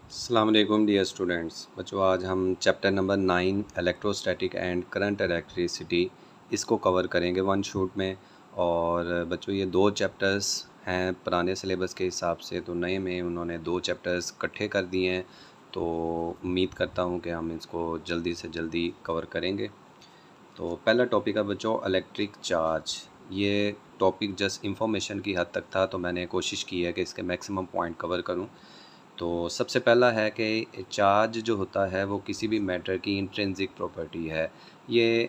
अस्सलाम वालेकुम dear students. बच्चों आज हम chapter number 9 electrostatic and current electricity इसको कवर करेंगे वन शॉट में। और बच्चों ये दो चैप्टर्स हैं पुराने सिलेबस के हिसाब से, तो नए में उन्होंने दो चैप्टर्स इकट्ठे कर दिए हैं। तो उम्मीद करता हूँ कि हम इसको जल्दी से जल्दी कवर करेंगे। तो पहला टॉपिक है बच्चों इलेक्ट्रिक चार्ज। ये टॉपिक जस्ट इंफॉर्मेशन की हद तक था, तो मैंने कोशिश की है कि इसके मैक्सिमम पॉइंट कवर करूं। तो सबसे पहला है कि चार्ज जो होता है वो किसी भी मैटर की इंट्रिंसिक प्रॉपर्टी है। ये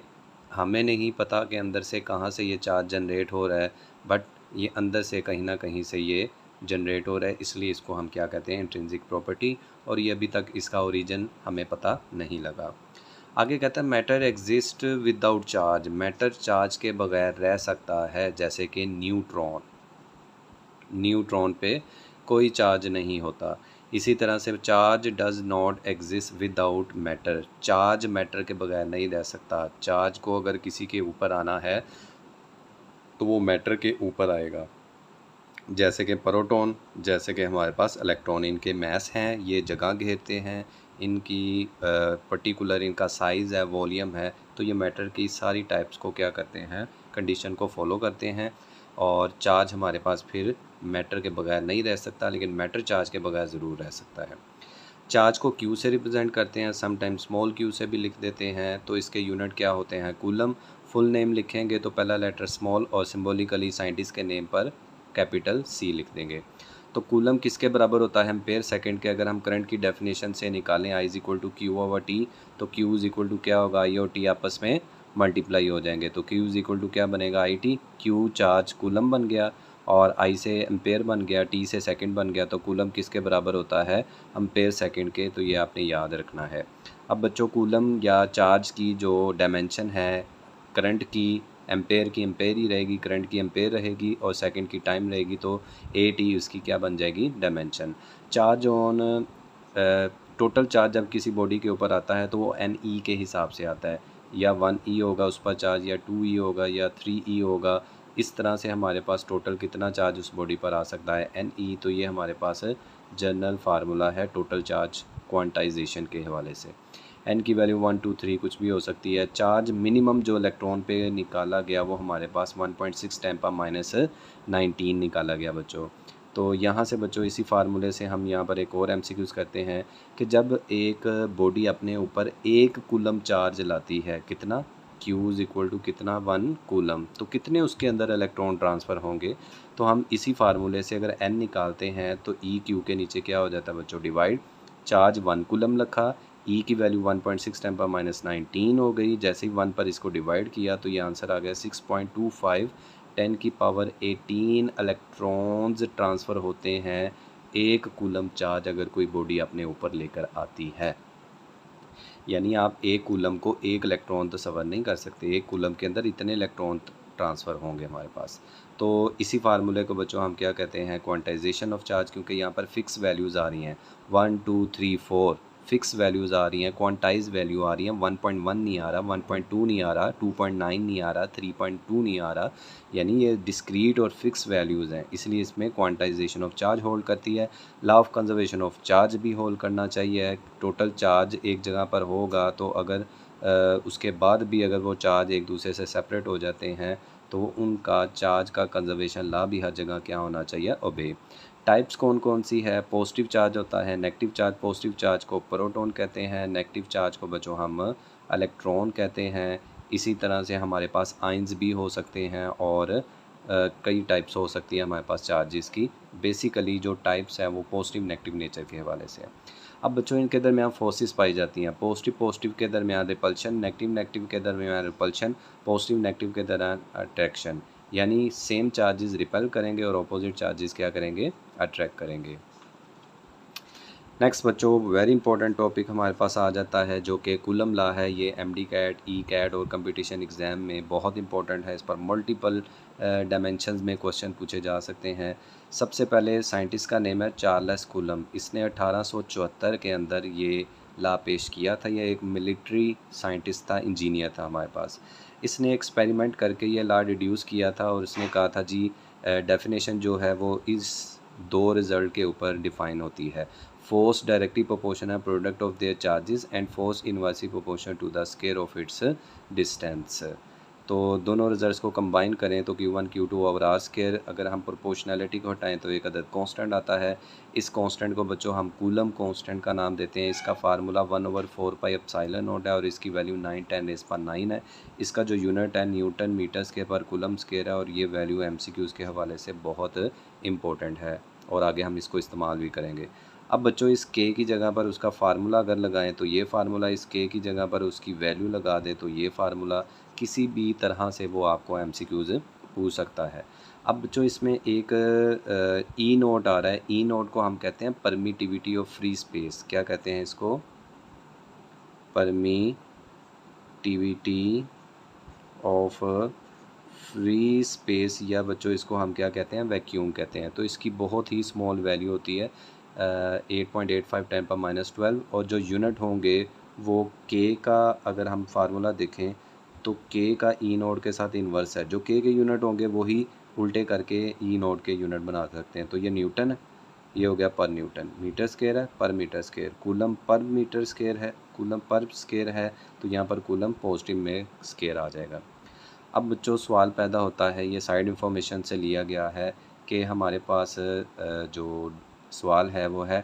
हमें नहीं पता कि अंदर से कहाँ से ये चार्ज जनरेट हो रहा है, बट ये अंदर से कहीं ना कहीं से ये जनरेट हो रहा है, इसलिए इसको हम क्या कहते हैं, इंट्रिंसिक प्रॉपर्टी। और ये अभी तक इसका ओरिजिन हमें पता नहीं लगा। आगे कहता है matter exist without charge. Matter charge के बगैर रह सकता है, जैसे कि न्यूट्रॉन। न्यूट्रॉन पे कोई चार्ज नहीं होता। इसी तरह से charge does not exist without matter. Charge matter के बगैर नहीं रह सकता। चार्ज को अगर किसी के ऊपर आना है तो वो मैटर के ऊपर आएगा, जैसे कि प्रोटॉन, जैसे कि हमारे पास इलेक्ट्रॉन। इनके मास हैं, ये जगह घेरते हैं, इनकी पर्टिकुलर इनका साइज़ है, वॉल्यूम है। तो ये मैटर की सारी टाइप्स को क्या करते हैं, कंडीशन को फॉलो करते हैं। और चार्ज हमारे पास फिर मैटर के बगैर नहीं रह सकता, लेकिन मैटर चार्ज के बगैर ज़रूर रह सकता है। चार्ज को क्यू से रिप्रेजेंट करते हैं, समटाइम स्मॉल क्यू से भी लिख देते हैं। तो इसके यूनिट क्या होते हैं, कूलम। फुल नेम लिखेंगे तो पहला लेटर स्मॉल और सिंबॉलिकली साइंटिस्ट के नेम पर कैपिटल सी लिख देंगे। तो कूलम किसके बराबर होता है, एम्पेयर सेकंड के। अगर हम करंट की डेफिनेशन से निकालें I is equal to q over t, तो क्यू इज इक्वल टू क्या होगा, आई और टी आपस में मल्टीप्लाई हो जाएंगे। तो क्यू इज इक्वल टू क्या बनेगा, I T. Q charge coulomb बन गया, और आई से एम्पेयर बन गया, टी से सेकंड बन गया। तो कूलम किसके बराबर होता है, एम्पेयर सेकंड के। तो ये आपने याद रखना है। अब बच्चों कूलम या चार्ज की जो डायमेंशन है, करंट की एम्पेयर की एम्पेयर ही रहेगी, करंट की एम्पेयर रहेगी, और सेकंड की टाइम रहेगी। तो ए टी उसकी क्या बन जाएगी, dimension. Charge on total charge जब किसी बॉडी के ऊपर आता है तो वो एन ई के हिसाब से आता है। या 1 ई होगा उस पर चार्ज, या 2 ई होगा, या 3 ई होगा। इस तरह से हमारे पास टोटल कितना चार्ज उस बॉडी पर आ सकता है, एन ई। तो ये हमारे पास जनरल फार्मूला है टोटल चार्ज क्वांटाइजेशन के हवाले से। एन की वैल्यू 1 2 3 कुछ भी हो सकती है। चार्ज मिनिमम जो इलेक्ट्रॉन पे निकाला गया वो हमारे पास 1.6 टेम्पा माइनस 19 निकाला गया बच्चों। तो यहाँ से बच्चों इसी फार्मूले से हम यहाँ पर एक और एमसीक्यूज़ करते हैं कि जब एक बॉडी अपने ऊपर 1 कूलम चार्ज लाती है, कितना, Q इज इक्वल टू कितना, 1 कूलम, तो कितने उसके अंदर इलेक्ट्रॉन ट्रांसफ़र होंगे। तो हम इसी फार्मूले से अगर N निकालते हैं तो E Q के नीचे क्या हो जाता है बच्चों, डिवाइड। चार्ज 1 कूलम रखा, E की वैल्यू 1.6 टेम्पा माइनस 19 हो गई। जैसे ही 1 पर इसको डिवाइड किया तो ये आंसर आ गया 6.25। 10 की पावर 18 इलेक्ट्रॉन्स ट्रांसफ़र होते हैं 1 कूलम चार्ज अगर कोई बॉडी अपने ऊपर लेकर आती है। यानी आप एक कूलम को एक इलेक्ट्रॉन तो सवर नहीं कर सकते, एक कूलम के अंदर इतने इलेक्ट्रॉन ट्रांसफ़र होंगे हमारे पास। तो इसी फार्मूले को बच्चों हम क्या कहते हैं, क्वांटाइजेशन ऑफ चार्ज। क्योंकि यहाँ पर फिक्स वैल्यूज़ आ रही हैं, 1 2 3 4 फिक्स वैल्यूज़ आ रही हैं, क्वांटाइज वैल्यू आ रही हैं। 1.1 नहीं आ रहा, 1.2 नहीं आ रहा, 2.9 नहीं आ रहा, 3.2 नहीं आ रहा। यानी ये डिस्क्रीट और फिक्स वैल्यूज़ हैं, इसलिए इसमें क्वांटाइजेशन ऑफ चार्ज होल्ड करती है। Law of conservation of charge भी होल्ड करना चाहिए। टोटल चार्ज एक जगह पर होगा तो अगर उसके बाद भी अगर वो चार्ज एक दूसरे से सेपरेट हो जाते हैं तो उनका चार्ज का कंजर्वेशन लॉ भी हर जगह क्या होना चाहिए, ओबे। टाइप्स कौन कौन सी है, पॉजिटिव चार्ज होता है, नेगेटिव चार्ज। पॉजिटिव चार्ज को प्रोटॉन कहते हैं, नेगेटिव चार्ज को बच्चों हम इलेक्ट्रॉन कहते हैं। इसी तरह से हमारे पास आइंस भी हो सकते हैं, और कई टाइप्स हो सकती है हमारे पास चार्जेस की। बेसिकली जो टाइप्स हैं वो पॉजिटिव नेगेटिव नेचर के हवाले से है। अब बच्चों इनके दरमियान फोर्सेस पाई जाती हैं, पॉजिटिव पॉजिटिव के दरमियान रिपल्शन, नेगेटिव नेगेटिव के दरमियान रिपल्शन, पॉजिटिव नेगेटिव के दरमियान अट्रैक्शन। यानी सेम चार्जेस रिपेल करेंगे और अपोजिट चार्जेस क्या करेंगे, अट्रैक्ट करेंगे। नेक्स्ट बच्चों वेरी इंपॉर्टेंट टॉपिक हमारे पास आ जाता है जो कि कूलम लॉ है। ये एमडी कैट, ई कैट और कंपटीशन एग्ज़ाम में बहुत इंपॉर्टेंट है। इस पर मल्टीपल डायमेंशंस में क्वेश्चन पूछे जा सकते हैं। सबसे पहले साइंटिस्ट का नेम है चार्ल्स कूलम। इसने 1874 के अंदर ये लॉ पेश किया था। ये एक मिलिट्री साइंटिस्ट था, इंजीनियर था हमारे पास। इसने एक्सपेरिमेंट करके ये लॉ डिड्यूस किया था, और इसने कहा था जी डेफिनेशन जो है वो इस दो रिज़ल्ट के ऊपर डिफ़ाइन होती है। Force directly proportional product of their charges and force inversely proportional to the square of its distance. तो दोनों रिजल्ट्स को कंबाइन करें तो Q1 Q2 over are square, अगर हम प्रोपोर्शनैलिटी को हटाएं तो एक अदद कांस्टेंट आता है। इस कांस्टेंट को बच्चों हम कूलम कांस्टेंट का नाम देते हैं। इसका फार्मूला 1/4 पाई एप्सिलॉन नॉट है और इसकी वैल्यू 9×10⁹ है। इसका जो यूनिट है न्यूटन मीटर स्क्वायर पर कूलम स्क्वायर है और ये वैल्यू MCQs के हवाले से बहुत इंपॉर्टेंट है और आगे हम इसको इस्तेमाल भी करेंगे। अब बच्चों इस के की जगह पर उसका फार्मूला अगर लगाएं तो ये फार्मूला, इस के की जगह पर उसकी वैल्यू लगा दें तो ये फार्मूला, किसी भी तरह से वो आपको MCQs पूछ सकता है। अब बच्चों इसमें एक ई नोट आ रहा है। ई नोट को हम कहते हैं परमिटिविटी ऑफ फ्री स्पेस। क्या कहते हैं इसको? परमिटिविटी ऑफ फ्री स्पेस, या बच्चों इसको हम क्या कहते हैं? वैक्यूम कहते हैं। तो इसकी बहुत ही स्मॉल वैल्यू होती है 8.85 10⁻12 और जो यूनिट होंगे वो के का, अगर हम फार्मूला देखें तो के का ई नोट के साथ इन्वर्स है। जो के यूनिट होंगे वही उल्टे करके ई नोट के यूनिट बना सकते हैं। तो ये न्यूटन है, ये हो गया पर न्यूटन, मीटर स्क्वायर है per metre square, coulomb per metre square है, कूलम पर स्क्वायर है तो यहाँ पर कूलम पॉजिटिव में स्क्वायर आ जाएगा। अब बच्चों सवाल पैदा होता है, ये साइड इंफॉर्मेशन से लिया गया है कि हमारे पास जो सवाल है वो है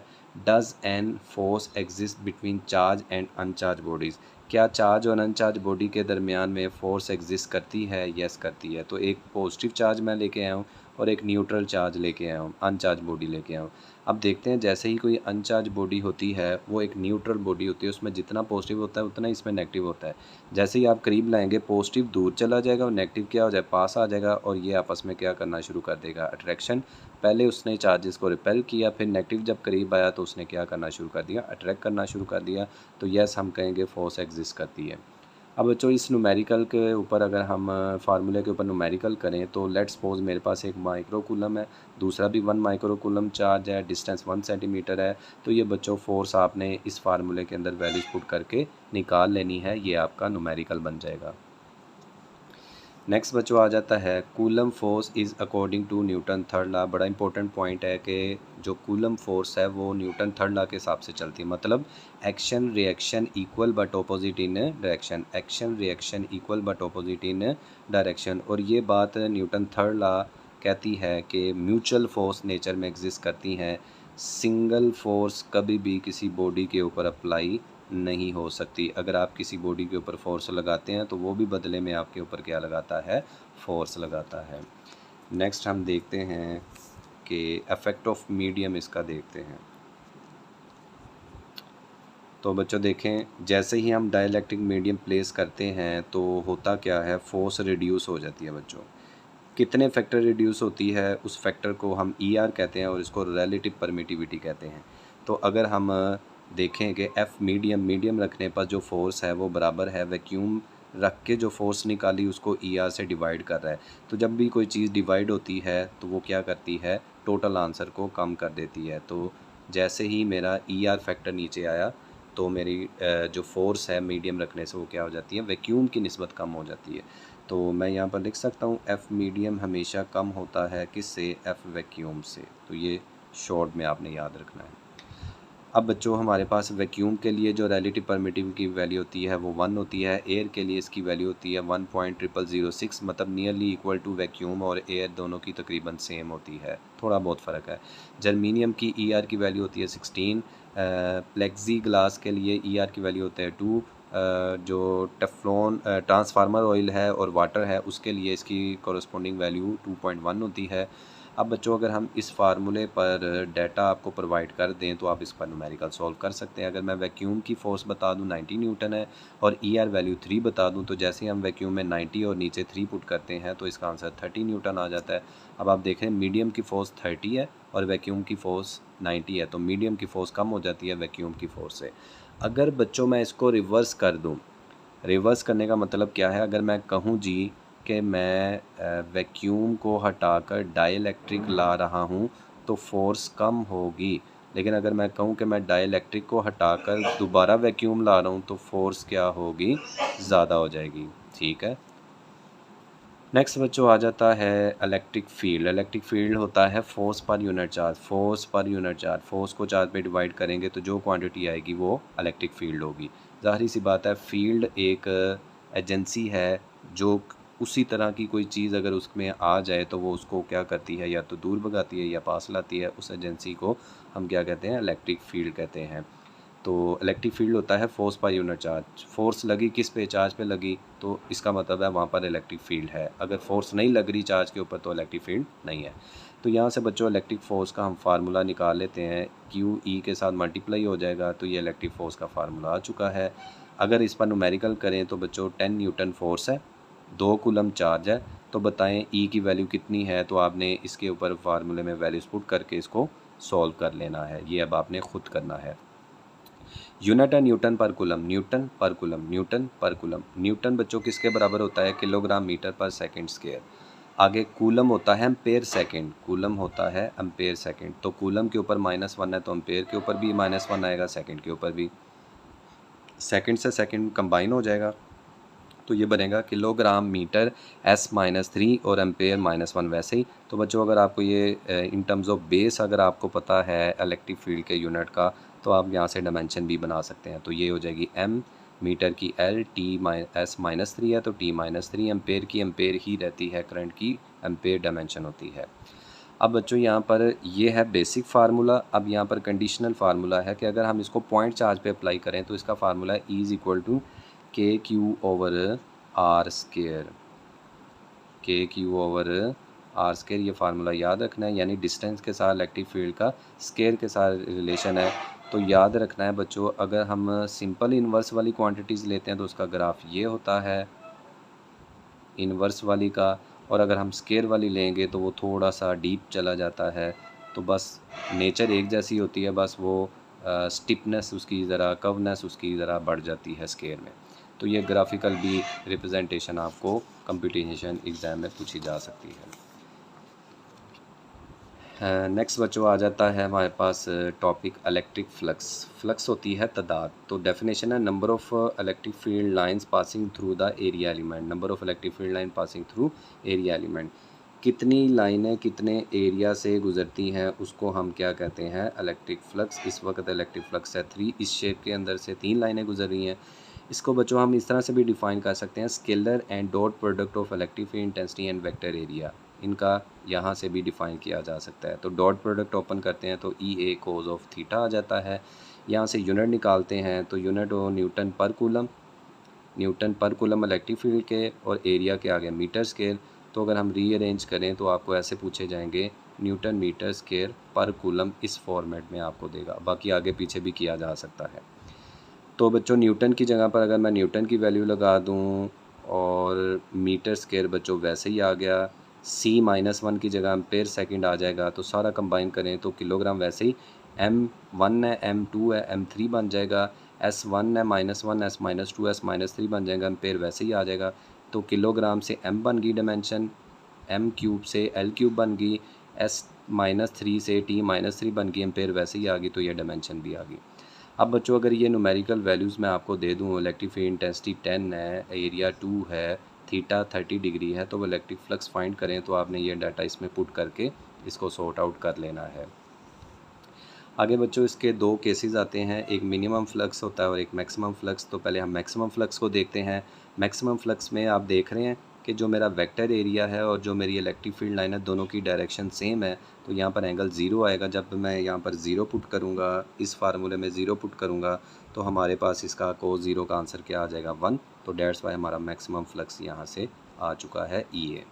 does N force exist between charge and अनचार्ज bodies. क्या चार्ज और अनचार्ज बॉडी के दरमियान में फ़ोर्स एग्जिस्ट करती है? यस करती है। तो एक पॉजिटिव चार्ज मैं लेके आया हूँ और एक न्यूट्रल चार्ज लेके आया हूँ, अनचार्ज बॉडी लेके आया हूँ। अब देखते हैं, जैसे ही कोई अनचार्ज बॉडी होती है वो एक न्यूट्रल बॉडी होती है, उसमें जितना पॉजिटिव होता है उतना इसमें नेगेटिव होता है। जैसे ही आप करीब लाएंगे पॉजिटिव दूर चला जाएगा और नेगेटिव क्या हो जाए? पास आ जाएगा और ये आपस में क्या करना शुरू कर देगा? अट्रैक्शन। पहले उसने चार्जेस को रिपेल किया, फिर नेगेटिव जब करीब आया तो उसने क्या करना शुरू कर दिया? अट्रैक्ट करना शुरू कर दिया। तो यस हम कहेंगे फोर्स एग्जिस्ट करती है। अब बच्चों इस न्यूमेरिकल के ऊपर अगर हम फार्मूले के ऊपर न्यूमेरिकल करें तो लेट्स सपोज मेरे पास एक माइक्रो कूलम है, दूसरा भी 1 माइक्रो कूलम चार्ज है, डिस्टेंस 1 सेंटीमीटर है। तो ये बच्चों फोर्स आपने इस फार्मूले के अंदर वैल्यूज पुट करके निकाल लेनी है, ये आपका न्यूमेरिकल बन जाएगा। नेक्स्ट बच्चों आ जाता है coulomb force is according to Newton third law. बड़ा इंपॉर्टेंट पॉइंट है कि जो कूलम फोर्स है वो न्यूटन थर्ड लॉ के हिसाब से चलती है। मतलब action reaction equal but opposite in direction, action reaction equal but opposite in direction. और ये बात न्यूटन थर्ड लॉ कहती है कि म्यूचुअल फोर्स नेचर में एग्जिस्ट करती हैं। सिंगल फोर्स कभी भी किसी बॉडी के ऊपर अप्लाई नहीं हो सकती। अगर आप किसी बॉडी के ऊपर फोर्स लगाते हैं तो वो भी बदले में आपके ऊपर क्या लगाता है? फोर्स लगाता है। नेक्स्ट हम देखते हैं कि इफ़ेक्ट ऑफ मीडियम, इसका देखते हैं। तो बच्चों देखें, जैसे ही हम डाइलेक्ट्रिक मीडियम प्लेस करते हैं तो होता क्या है? फोर्स रिड्यूस हो जाती है बच्चों। कितने फैक्टर रिड्यूस होती है? उस फैक्टर को हम ER कहते हैं और इसको रिलेटिव परमिटिविटी कहते हैं। तो अगर हम देखें कि F मीडियम रखने पर जो फोर्स है वो बराबर है वैक्यूम रख के जो फोर्स निकाली उसको ER से डिवाइड कर रहा है। तो जब भी कोई चीज़ डिवाइड होती है तो वो क्या करती है? टोटल आंसर को कम कर देती है। तो जैसे ही मेरा ER फैक्टर नीचे आया तो मेरी जो फोर्स है मीडियम रखने से वो क्या हो जाती है? वैक्यूम की निस्बत कम हो जाती है। तो मैं यहाँ पर लिख सकता हूँ F मीडियम हमेशा कम होता है किससे? F वैक्यूम से। तो ये शॉर्ट में आपने याद रखना है। अब बच्चों हमारे पास वैक्यूम के लिए जो रिलेटिव परमिटिव की वैल्यू होती है वो 1 होती है। एयर के लिए इसकी वैल्यू होती है 1.0006, मतलब नियरली इक्वल टू वैक्यूम और एयर दोनों की तकरीबन सेम होती है, थोड़ा बहुत फ़र्क है। जर्मीनियम की ER की वैल्यू होती है 16। प्लेक्सी ग्लास के लिए ER की वैल्यू होता है 2। जो टेफ्लॉन ट्रांसफार्मर ऑयल है और वाटर है उसके लिए इसकी कॉरस्पॉन्डिंग वैल्यू 2.1 होती है। अब बच्चों अगर हम इस फार्मूले पर डाटा आपको प्रोवाइड कर दें तो आप इस पर न्यूमेरिकल सॉल्व कर सकते हैं। अगर मैं वैक्यूम की फ़ोर्स बता दूं 90 न्यूटन है और ER वैल्यू 3 बता दूं तो जैसे ही हम वैक्यूम में 90 और नीचे 3 पुट करते हैं तो इसका आंसर 30 न्यूटन आ जाता है। अब आप देखें मीडियम की फ़ोर्स 30 है और वैक्यूम की फ़ोर्स 90 है, तो मीडियम की फ़ोर्स कम हो जाती है वैक्यूम की फ़ोर्स से। अगर बच्चों मैं इसको रिवर्स कर दूँ, रिवर्स करने का मतलब क्या है? अगर मैं कहूँ जी कि मैं वैक्यूम को हटाकर डाइलेक्ट्रिक ला रहा हूँ तो फोर्स कम होगी, लेकिन अगर मैं कहूँ कि मैं डाइलेक्ट्रिक को हटाकर दोबारा वैक्यूम ला रहा हूँ तो फोर्स क्या होगी? ज़्यादा हो जाएगी। ठीक है। नेक्स्ट बच्चों आ जाता है इलेक्ट्रिक फील्ड। इलेक्ट्रिक फील्ड होता है force per unit charge. Force per unit charge, force को चार्ज पे डिवाइड करेंगे तो जो क्वांटिटी आएगी वो इलेक्ट्रिक फील्ड होगी। ज़ाहिर सी बात है, फील्ड एक एजेंसी है जो उसी तरह की कोई चीज़ अगर उसमें आ जाए तो वो उसको क्या करती है, या तो दूर भगाती है या पास लाती है। उस एजेंसी को हम क्या कहते हैं, इलेक्ट्रिक फील्ड कहते हैं। तो इलेक्ट्रिक फील्ड होता है force per unit charge. Force लगी किस पे, चार्ज पे लगी, तो इसका मतलब है वहाँ पर इलेक्ट्रिक फील्ड है। अगर फोर्स नहीं लग रही चार्ज के ऊपर तो इलेक्ट्रिक फील्ड नहीं है। तो यहाँ से बच्चों इलेक्ट्रिक फोर्स का हम फार्मूला निकाल लेते हैं। क्यू ई के साथ मल्टीप्लाई हो जाएगा तो ये इलेक्ट्रिक फोर्स का फार्मूला आ चुका है। अगर इस पर न्यूमेरिकल करें तो बच्चों 10 न्यूटन फोर्स है, 2 कूलम चार्ज है। तो बताएं ई की वैल्यू कितनी है, तो आपने इसके ऊपर फार्मूले में वैल्यूज पुट करके इसको सॉल्व कर लेना है। ये अब आपने खुद करना है। यूनिट है न्यूटन पर कूलम, न्यूटन पर कूलम, न्यूटन पर कूलम। न्यूटन बच्चों किसके बराबर होता है, किलोग्राम मीटर पर सेकंड स्क्वायर। आगे कूलम होता है एम्पेयर सेकंड, कूलम होता है एम्पेयर सेकंड। तो कूलम के ऊपर -1 है तो एम्पेयर के ऊपर भी -1 आएगा, सेकंड के ऊपर भी। सेकंड से सेकंड कंबाइन हो जाएगा तो ये बनेगा किलोग्राम मीटर S-3 और एम्पेयर -1 वैसे ही। तो बच्चों अगर आपको ये इन टर्म्स ऑफ बेस अगर आपको पता है इलेक्ट्रिक फील्ड के यूनिट का, तो आप यहाँ से डायमेंशन भी बना सकते हैं। तो ये हो जाएगी M मीटर की L, S-3 है तो T-3, एम्पेयर की एम्पेयर ही रहती है, करंट की एम्पेयर डायमेंशन होती है। अब बच्चों यहाँ पर ये है बेसिक फार्मूला। अब यहाँ पर कंडीशनल फार्मूला है कि अगर हम इसको पॉइंट चार्ज पे अप्लाई करें तो इसका फार्मूला है E = KQ/R²। KQ/R², ये फार्मूला याद रखना है। यानी डिस्टेंस के साथ इलेक्ट्रिक फील्ड का स्केयर के साथ रिलेशन है। तो याद रखना है बच्चों, अगर हम सिंपल इन्वर्स वाली क्वांटिटीज़ लेते हैं तो उसका ग्राफ ये होता है इन्वर्स वाली का, और अगर हम स्केयर वाली लेंगे तो वो थोड़ा सा डीप चला जाता है। तो बस नेचर एक जैसी होती है, बस वो स्टिपनेस उसकी ज़रा, कर्वनेस उसकी ज़रा बढ़ जाती है स्केयर में। तो ये ग्राफिकल भी रिप्रेजेंटेशन आपको कंपटीशन एग्ज़ाम में पूछी जा सकती है। नेक्स्ट बच्चों आ जाता है हमारे पास टॉपिक इलेक्ट्रिक फ्लक्स। फ्लक्स होती है तादाद। तो डेफिनेशन है number of electric field lines passing through the area element. Number of electric field line passing through area element, कितनी लाइनें कितने एरिया से गुजरती हैं उसको हम क्या कहते हैं, इलेक्ट्रिक फ्लक्स। इस वक्त इलेक्ट्रिक फ्लक्स है 3, इस शेप के अंदर से 3 लाइनें गुजर रही हैं। इसको बच्चों हम इस तरह से भी डिफ़ाइन कर सकते हैं, scalar and dot product of electric field intensity and vector area. इनका यहाँ से भी डिफ़ाइन किया जा सकता है। तो डॉट प्रोडक्ट ओपन करते हैं तो EA cos ऑफ थीटा आ जाता है। यहाँ से यूनिट निकालते हैं तो यूनिट हो न्यूटन पर कूलम, न्यूटन पर कूलम इलेक्ट्रिक फील्ड के, और एरिया के आगे मीटर स्केयर। तो अगर हम रीअरेंज करें तो आपको ऐसे पूछे जाएंगे न्यूटन मीटर स्केयर पर कूलम, इस फॉर्मेट में आपको देगा। बाकी आगे पीछे भी किया जा सकता है। तो बच्चों न्यूटन की जगह पर अगर मैं न्यूटन की वैल्यू लगा दूँ और मीटर स्केयर बच्चों वैसे ही आ गया, C-1 की जगह एम्पेयर सेकंड आ जाएगा। तो सारा कंबाइन करें तो किलोग्राम वैसे ही M1 है, M2 है, M3 बन जाएगा। S1 है -1, S-2, S-3 बन जाएगा, एम्पेयर वैसे ही आ जाएगा। तो किलोग्राम से M बन गई डायमेंशन, M³ से L³ बन गई, S-3 से T-3 बन गई, एम्पेयर वैसे ही आ गई, तो ये डायमेंशन भी आ गई। अब बच्चों अगर ये न्यूमेरिकल वैल्यूज़ मैं आपको दे दूँ, इलेक्ट्रिक फील्ड इंटेंसिटी 10 है, एरिया 2 है, थीटा 30 डिग्री है, तो वो इलेक्ट्रिक फ्लक्स फाइंड करें तो आपने ये डाटा इसमें पुट करके इसको सॉर्ट आउट कर लेना है। आगे बच्चों इसके 2 केसेस आते हैं, एक मिनिमम फ्लक्स होता है और एक मैक्सिमम फ्लक्स। तो पहले हम मैक्सिमम फ्लक्स को देखते हैं। मैक्सिमम फ्लक्स में आप देख रहे हैं कि जो मेरा वेक्टर एरिया है और जो मेरी इलेक्ट्रिक फील्ड लाइन है, दोनों की डायरेक्शन सेम है। तो यहाँ पर एंगल 0 आएगा। जब मैं यहाँ पर 0 पुट करूँगा, इस फार्मूले में 0 पुट करूँगा तो हमारे पास इसका cos 0 का आंसर क्या आ जाएगा, 1। तो डेट्स वाई हमारा मैक्सिमम फ्लक्स यहाँ से आ चुका है EA।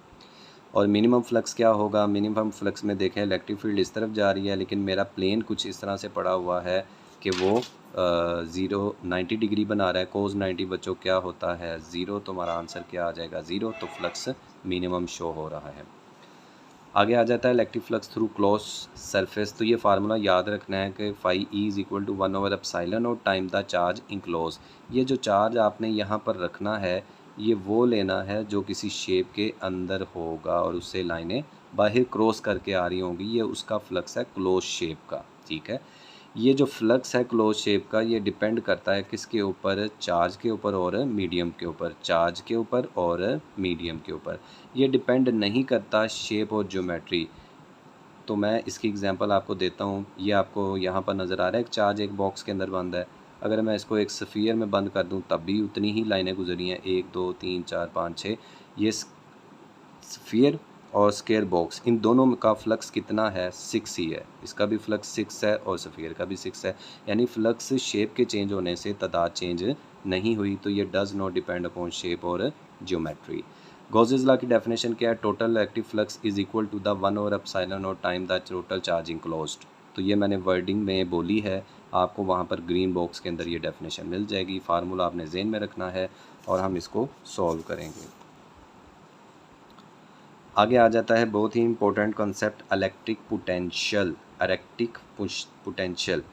और मिनिमम फ्लक्स क्या होगा, मिनिमम फ्लक्स में देखें इलेक्ट्रिक फील्ड इस तरफ जा रही है, लेकिन मेरा प्लेन कुछ इस तरह से पड़ा हुआ है कि वो 90 डिग्री बना रहा है। cos 90 बच्चों क्या होता है, 0। तो हमारा आंसर क्या आ जाएगा, 0। तो फ्लक्स मिनिमम शो हो रहा है। आगे आ जाता है electric flux through close surface. तो ये फार्मूला याद रखना है कि phi E = 1/ε0 time the charge enclose. ये जो चार्ज आपने यहाँ पर रखना है, ये वो लेना है जो किसी शेप के अंदर होगा और उससे लाइनें बाहर क्रॉस करके आ रही होंगी, ये उसका फ्लक्स है क्लोज शेप का, ठीक है। ये जो फ्लक्स है क्लोज शेप का, ये डिपेंड करता है किसके ऊपर, चार्ज के ऊपर और मीडियम के ऊपर, चार्ज के ऊपर और मीडियम के ऊपर। ये डिपेंड नहीं करता शेप और ज्योमेट्री। तो मैं इसकी एग्जांपल आपको देता हूँ। ये आपको यहाँ पर नज़र आ रहा है एक चार्ज एक बॉक्स के अंदर बंद है। अगर मैं इसको एक स्फीयर में बंद कर दूँ तब भी उतनी ही लाइनें गुजरी हैं, 1 2 3 4 5 6। ये स्फीयर और स्क्वायर बॉक्स, इन दोनों का फ्लक्स कितना है, 6 ही है। इसका भी फ्लक्स 6 है और स्फीयर का भी 6 है। यानी फ्लक्स शेप के चेंज होने से तादाद चेंज नहीं हुई। तो ये does not depend upon shape और ज्योमेट्री। गॉसेस लॉ की डेफिनेशन क्या है, total electric flux is equal to the 1 over epsilon और time the total charge enclosed. तो ये मैंने वर्डिंग में बोली है, आपको वहाँ पर ग्रीन बॉक्स के अंदर ये डेफिनेशन मिल जाएगी। फार्मूला आपने ज़हन में रखना है और हम इसको सॉल्व करेंगे। आगे आ जाता है बहुत ही important concept, electric potential. Electric potential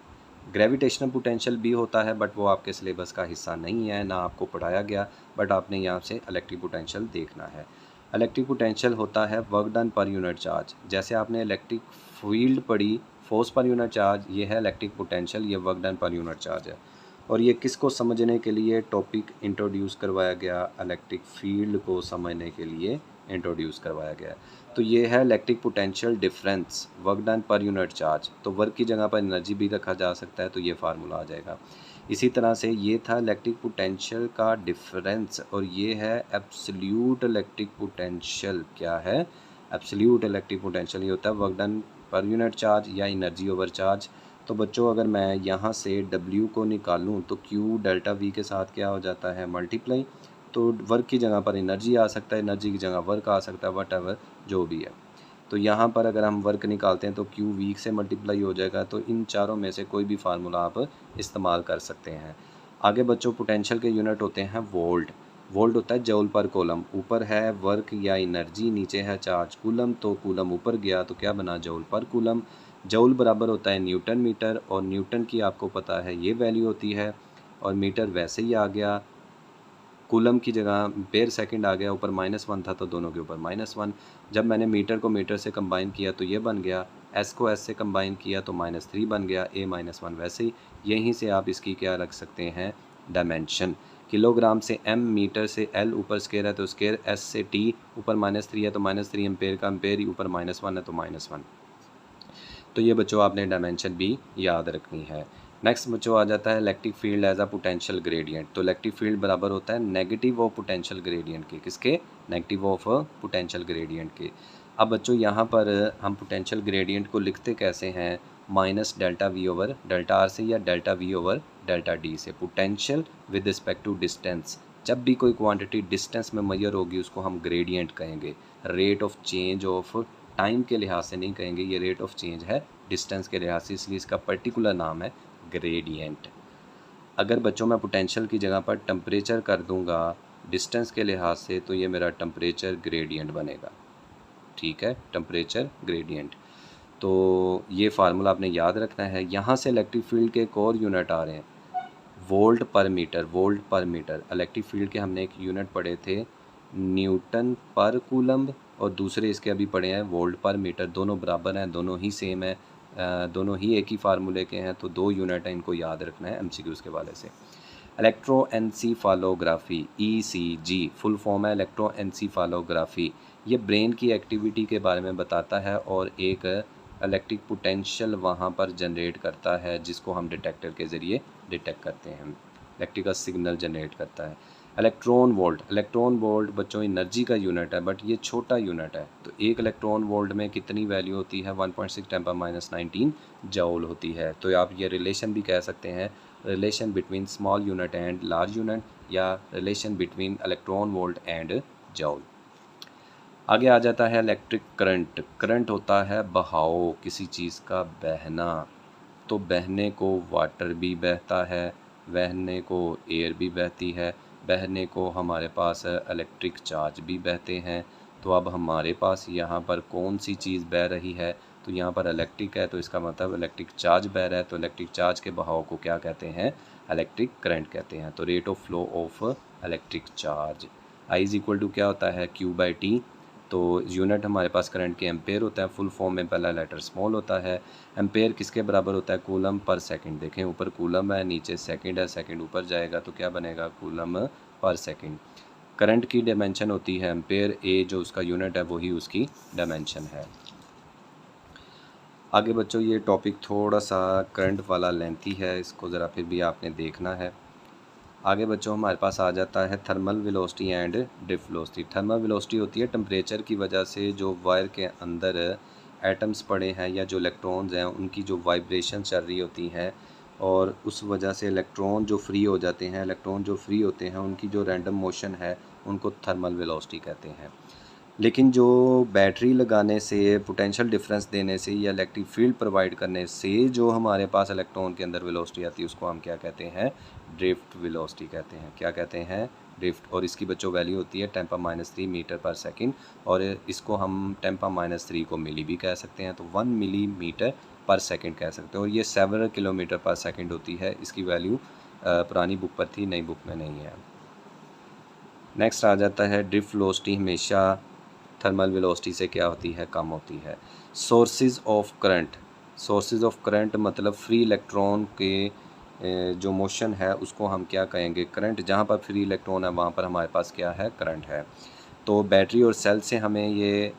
gravitational potential भी होता है, बट वो आपके सिलेबस का हिस्सा नहीं है, ना आपको पढ़ाया गया, बट आपने यहाँ से इलेक्ट्रिक पोटेंशियल देखना है। इलेक्ट्रिक पोटेंशियल होता है work done per unit charge. जैसे आपने इलेक्ट्रिक फील्ड पढ़ी, फोर्स पर यूनिट चार्ज, ये है इलेक्ट्रिक पोटेंशियल, ये work done per unit charge है। और ये किसको समझने के लिए टॉपिक इंट्रोड्यूस करवाया गया, इलेक्ट्रिक फील्ड को समझने के लिए इंट्रोड्यूस करवाया गया। तो ये है electric potential difference, work done per unit charge. तो वर्क की जगह पर एनर्जी भी रखा जा सकता है, तो ये फार्मूला आ जाएगा। इसी तरह से ये था इलेक्ट्रिक पोटेंशियल का डिफरेंस, और ये है एब्सोल्यूट इलेक्ट्रिक पोटेंशियल। क्या है, एब्सोल्यूट इलेक्ट्रिक पोटेंशियल। ये होता है work done per unit charge या एनर्जी ओवर चार्ज। तो बच्चों अगर मैं यहाँ से W को निकालूँ तो Q डेल्टा V के साथ क्या हो जाता है, मल्टीप्लाई। तो वर्क की जगह पर एनर्जी आ सकता है, एनर्जी की जगह वर्क आ सकता है, वट एवर जो भी है। तो यहाँ पर अगर हम वर्क निकालते हैं तो Q V से मल्टीप्लाई हो जाएगा। तो इन चारों में से कोई भी फार्मूला आप इस्तेमाल कर सकते हैं। आगे बच्चों पोटेंशियल के यूनिट होते हैं वोल्ट। वोल्ट होता है जूल पर कूलम। ऊपर है वर्क या एनर्जी, नीचे है चार्ज कूलम। तो कूलम ऊपर गया तो क्या बना, जूल पर कूलम। जूल बराबर होता है न्यूटन मीटर, और न्यूटन की आपको पता है ये वैल्यू होती है, और मीटर वैसे ही आ गया। कूलम की जगह एम्पेयर सेकंड आ गया, ऊपर -1 था तो दोनों के ऊपर -1। जब मैंने मीटर को मीटर से कंबाइन किया तो ये बन गया, एस को एस से कंबाइन किया तो -3 बन गया, A-1 वैसे ही। यहीं से आप इसकी क्या रख सकते हैं, डायमेंशन। किलोग्राम से M, मीटर से L, ऊपर स्केयर है तो स्केयर, S से T, ऊपर -3 है तो -3, एम्पेयर का एम्पेयर, ऊपर -1 है तो -1। तो ये बच्चों आपने डायमेंशन भी याद रखनी है। नेक्स्ट बच्चों आ जाता है electric field as a potential gradient. तो इलेक्ट्रिक फील्ड बराबर होता है नेगेटिव ऑफ पोटेंशियल ग्रेडियंट के, किसके, नेगेटिव ऑफ पोटेंशियल ग्रेडियंट के। अब बच्चों यहाँ पर हम पोटेंशियल ग्रेडियंट को लिखते कैसे हैं, minus delta v over delta r से, या delta v over delta d से। Potential with respect to distance, जब भी कोई क्वांटिटी डिस्टेंस में मेजर होगी उसको हम ग्रेडियंट कहेंगे। Rate of change of time के लिहाज से नहीं कहेंगे, ये रेट ऑफ चेंज है डिस्टेंस के लिहाज से, इसलिए इसका पर्टिकुलर नाम है ग्रेडियंट। अगर बच्चों मैं पोटेंशियल की जगह पर टेम्परेचर कर दूंगा डिस्टेंस के लिहाज से, तो ये मेरा टेम्परेचर ग्रेडियंट बनेगा। ठीक है, टेम्परेचर ग्रेडियंट। तो ये फार्मूला आपने याद रखना है। यहाँ से इलेक्ट्रिक फील्ड के एक और यूनिट आ रहे हैं, वोल्ट पर मीटर। वोल्ट पर मीटर इलेक्ट्रिक फील्ड के हमने एक यूनिट पढ़े थे न्यूटन पर कूलम्ब, और दूसरे इसके अभी पढ़े हैं वोल्ट पर मीटर। दोनों बराबर हैं, दोनों ही सेम है, दोनों ही एक ही फार्मूले के हैं। तो 2 यूनिट है, इनको याद रखना है MCQs के वाले से। इलेक्ट्रोएन्सीफालोग्राफी, ECG फुल फॉर्म है इलेक्ट्रोएन्सीफालोग्राफी। ये ब्रेन की एक्टिविटी के बारे में बताता है, और एक इलेक्ट्रिक पोटेंशियल वहाँ पर जनरेट करता है, जिसको हम डिटेक्टर के ज़रिए डिटेक्ट करते हैं, इलेक्ट्रिकल सिग्नल जनरेट करता है। इलेक्ट्रॉन वोल्ट, इलेक्ट्रॉन वोल्ट बच्चों एनर्जी का यूनिट है, बट ये छोटा यूनिट है। तो 1 इलेक्ट्रॉन वोल्ट में कितनी वैल्यू होती है, 1.6 × 10⁻19 जूल होती है। तो आप ये रिलेशन भी कह सकते हैं, relation between small unit and large unit, या relation between electron volt and joule. आगे आ जाता है इलेक्ट्रिक करंट। करंट होता है बहाव, किसी चीज़ का बहना। तो बहने को वाटर भी बहता है, बहने को एयर भी बहती है, बहने को हमारे पास इलेक्ट्रिक चार्ज भी बहते हैं। तो अब हमारे पास यहाँ पर कौन सी चीज़ बह रही है, तो यहाँ पर इलेक्ट्रिक है, तो इसका मतलब इलेक्ट्रिक चार्ज बह रहा है। तो इलेक्ट्रिक चार्ज के बहाव को क्या कहते हैं, इलेक्ट्रिक करंट कहते हैं। तो rate of flow of electric charge I = क्या होता है, Q/T। तो यूनिट हमारे पास करंट के एम्पेयर होता है, फुल फॉर्म में पहला लेटर स्मॉल होता है। एम्पेयर किसके बराबर होता है? कूलम पर सेकंड। देखें ऊपर कूलम है, नीचे सेकंड है, सेकंड ऊपर जाएगा तो क्या बनेगा? Coulomb per second. करंट की डायमेंशन होती है एम्पेयर, ए जो उसका यूनिट है वही उसकी डायमेंशन है। आगे बच्चों ये टॉपिक थोड़ा सा करंट वाला लेंथी है, इसको ज़रा फिर भी आपने देखना है। आगे बच्चों हमारे पास आ जाता है thermal velocity and drift velocity. Thermal velocity होती है टेम्परेचर की वजह से जो वायर के अंदर एटम्स पड़े हैं या जो इलेक्ट्रॉन्स हैं उनकी जो वाइब्रेशन चल रही होती हैं, और उस वजह से इलेक्ट्रॉन जो फ्री हो जाते हैं, इलेक्ट्रॉन जो फ्री होते हैं उनकी जो रैंडम मोशन है उनको थर्मल वेलोसिटी कहते हैं। लेकिन जो बैटरी लगाने से, पोटेंशियल डिफरेंस देने से या इलेक्ट्रिक फील्ड प्रोवाइड करने से जो हमारे पास इलेक्ट्रॉन के अंदर वेलोसिटी आती है उसको हम क्या कहते हैं? ड्रिफ्ट वेलोसिटी कहते हैं। क्या कहते हैं? ड्रिफ्ट। और इसकी बच्चों वैल्यू होती है 10⁻³ मीटर पर सेकंड, और इसको हम 10⁻³ को मिली भी कह सकते हैं, तो 1 मिलीमीटर पर सेकंड कह सकते हैं। और ये 7 किलोमीटर पर सेकंड होती है। इसकी वैल्यू पुरानी बुक पर थी, नई बुक में नहीं है। नेक्स्ट आ जाता है ड्रिफ्ट वेलोसिटी हमेशा थर्मल वेलोसिटी से क्या होती है? कम होती है। Sources of current. Sources of current मतलब फ्री इलेक्ट्रॉन के जो मोशन है उसको हम क्या कहेंगे? करंट। जहाँ पर फ्री इलेक्ट्रॉन है वहाँ पर हमारे पास क्या है? करंट है। तो बैटरी और सेल से हमें ये